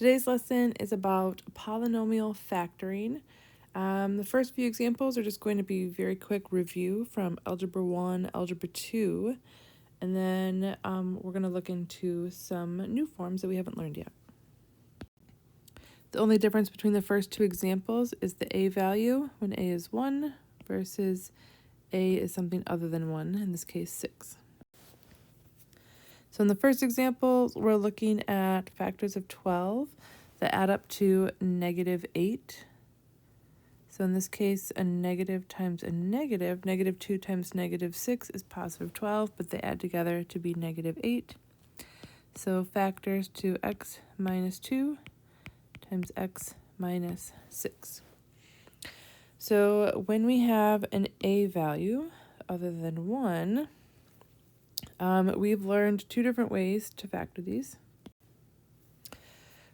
Today's lesson is about polynomial factoring. The first few examples are just going to be very quick review from Algebra 1, Algebra 2, and then we're going to look into some new forms that we haven't learned yet. The only difference between the first two examples is the a value when a is 1 versus a is something other than 1, in this case 6. So in the first example, we're looking at factors of 12 that add up to -8. So in this case, a negative times a negative, -2 times -6 is positive 12, but they add together to be -8. So factors to x minus 2 times x minus 6. So when we have an a value other than 1, we've learned two different ways to factor these.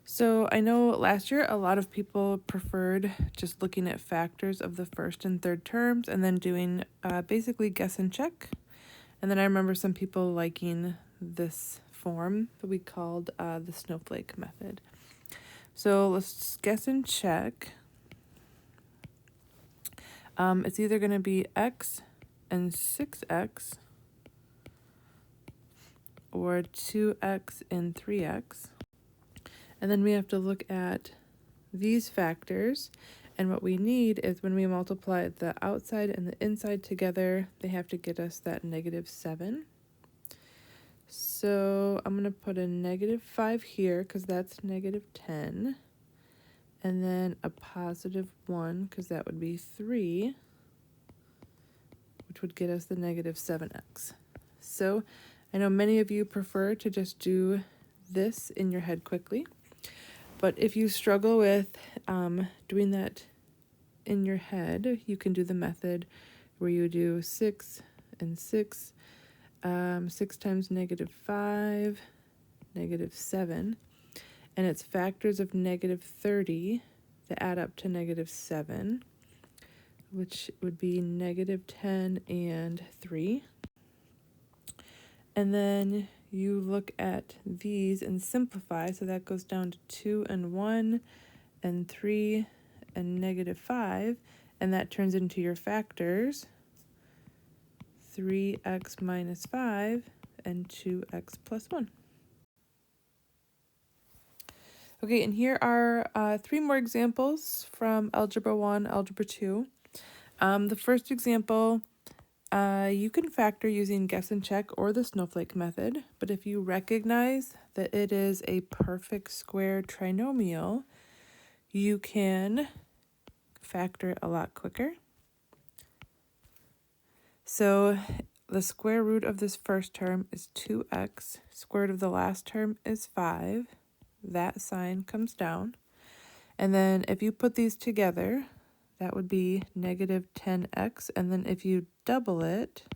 So I know last year a lot of people preferred just looking at factors of the first and third terms and then doing basically guess and check. And then I remember some people liking this form that we called the snowflake method. So let's guess and check. It's either going to be x and 6x or 2x and 3x. And then we have to look at these factors, and what we need is when we multiply the outside and the inside together, they have to get us that -7. So I'm going to put a -5 here because that's -10, and then a +1 because that would be 3, which would get us the -7x. So I know many of you prefer to just do this in your head quickly. But if you struggle with doing that in your head, you can do the method where you do 6 and 6, 6 times -5, -7, and it's factors of -30 that add up to -7, which would be -10 and 3. And then you look at these and simplify, so that goes down to 2 and 1 and 3 and -5, and that turns into your factors, 3x minus 5 and 2x plus 1. Okay, and here are 3 more examples from Algebra 1, Algebra 2. The first example, you can factor using guess and check or the snowflake method, but if you recognize that it is a perfect square trinomial, you can factor it a lot quicker. So the square root of this first term is 2x, square root of the last term is 5. That sign comes down. And then if you put these together, that would be -10x, and then if you double it,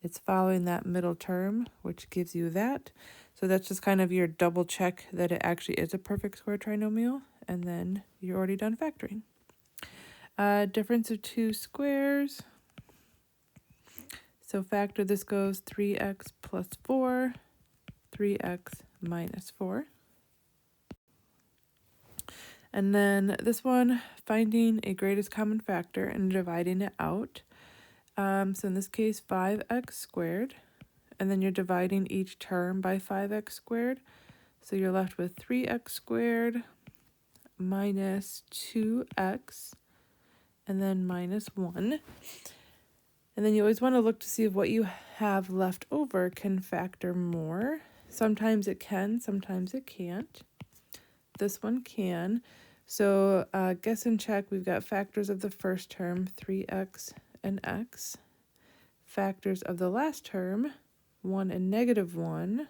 it's following that middle term, which gives you that. So that's just kind of your double check that it actually is a perfect square trinomial, and then you're already done factoring. Difference of two squares. So factor this goes 3x plus 4, 3x minus 4. And then this one, finding a greatest common factor and dividing it out. So in this case, 5x squared, and then you're dividing each term by 5x squared. So you're left with 3x squared minus 2x, and then minus 1. And then you always want to look to see if what you have left over can factor more. Sometimes it can, sometimes it can't. This one can. So guess and check, we've got factors of the first term, 3x and x. Factors of the last term, 1 and -1,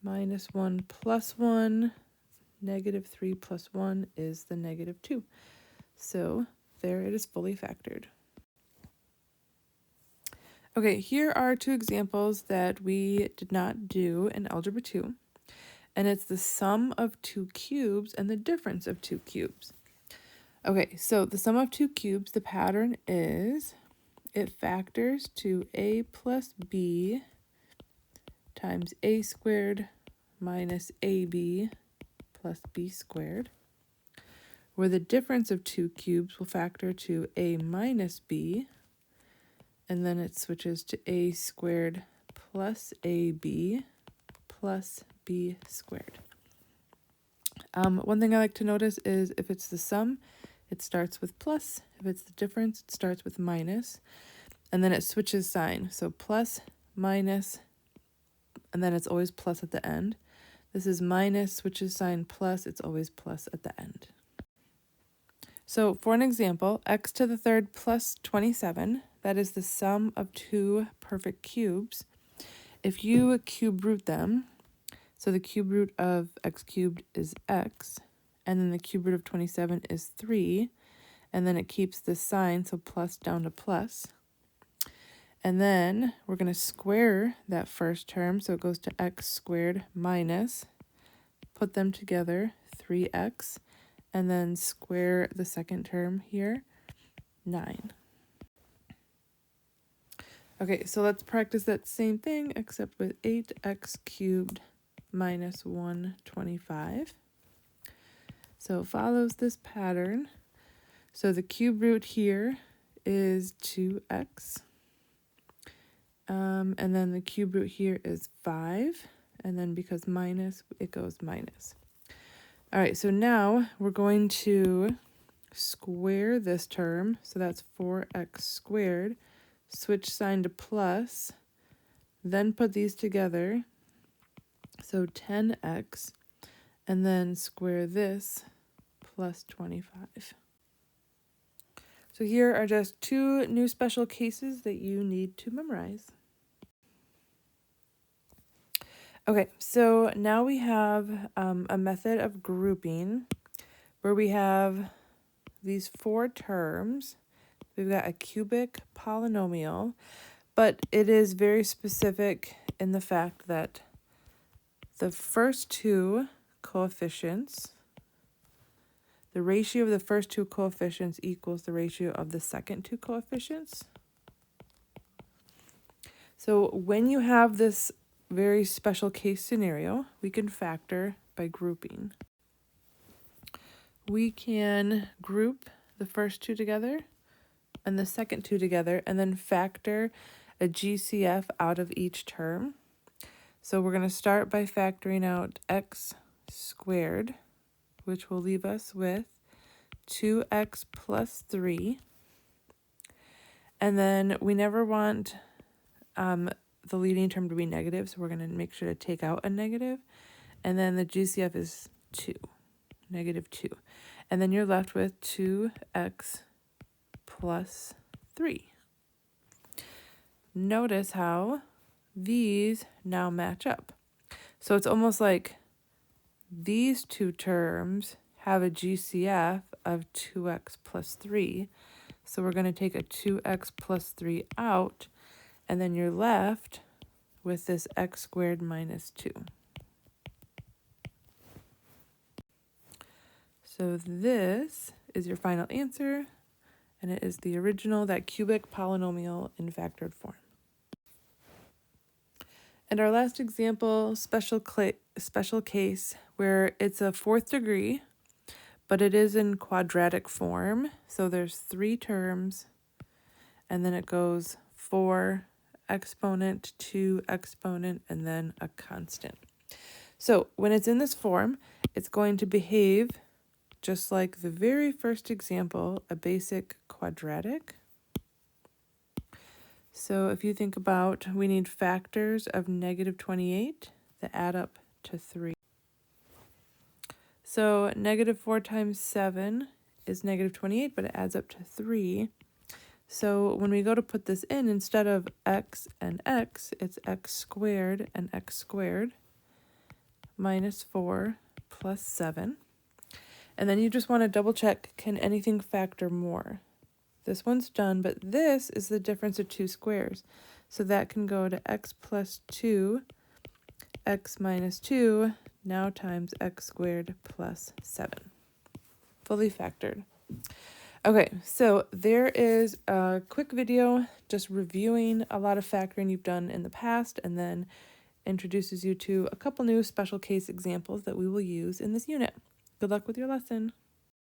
-1 plus 1, -3 plus 1 is the -2. So there it is fully factored. Okay, here are 2 examples that we did not do in Algebra 2. And it's the sum of 2 cubes and the difference of 2 cubes. Okay, so the sum of 2 cubes, the pattern is it factors to a plus b times a squared minus ab plus b squared, where the difference of two cubes will factor to a minus b, and then it switches to a squared plus ab plus b squared. One thing I like to notice is if it's the sum, it starts with plus. If it's the difference, it starts with minus. And then it switches sign. So plus, minus, and then it's always plus at the end. This is minus, switches sign, plus, it's always plus at the end. So for an example, x to the third plus 27, that is the sum of two perfect cubes. If you cube root them, so the cube root of x cubed is x, and then the cube root of 27 is 3, and then it keeps this sign, so plus down to plus. And then we're going to square that first term, so it goes to x squared minus, put them together, 3x, and then square the second term here, 9. Okay, so let's practice that same thing, except with 8x cubed minus 125. So it follows this pattern. So the cube root here is 2x. And then the cube root here is 5. And then because minus, it goes minus. All right, so now we're going to square this term. So that's 4x squared. Switch sign to plus. Then put these together. So 10x, and then square this plus 25. So here are just two new special cases that you need to memorize. Okay, so now we have a method of grouping where we have these four terms. We've got a cubic polynomial, but it is very specific in the fact that the first two coefficients, the ratio of the first two coefficients equals the ratio of the second two coefficients. So when you have this very special case scenario, we can factor by grouping. We can group the first two together and the second two together, and then factor a GCF out of each term. So we're going to start by factoring out x squared, which will leave us with 2x plus 3. And then we never want the leading term to be negative, so we're going to make sure to take out a negative. And then the GCF is 2, negative 2. And then you're left with 2x plus 3. Notice how these now match up. So it's almost like these two terms have a GCF of 2x plus 3. So we're going to take a 2x plus 3 out, and then you're left with this x squared minus 2. So this is your final answer, and it is the original, that cubic polynomial in factored form. And our last example, special case, where it's a fourth degree, but it is in quadratic form. So there's 3 terms, and then it goes 4 exponent, 2 exponent, and then a constant. So when it's in this form, it's going to behave just like the very first example, a basic quadratic. So if you think about, we need factors of negative 28 that add up to 3. So negative 4 times 7 is negative 28, but it adds up to 3. So when we go to put this in, instead of x and x, it's x squared and x squared minus 4 plus 7. And then you just want to double check, can anything factor more? This one's done, but this is the difference of two squares. So that can go to x plus 2, x minus 2, now times x squared plus 7. Fully factored. Okay, so there is a quick video just reviewing a lot of factoring you've done in the past, and then introduces you to a couple new special case examples that we will use in this unit. Good luck with your lesson.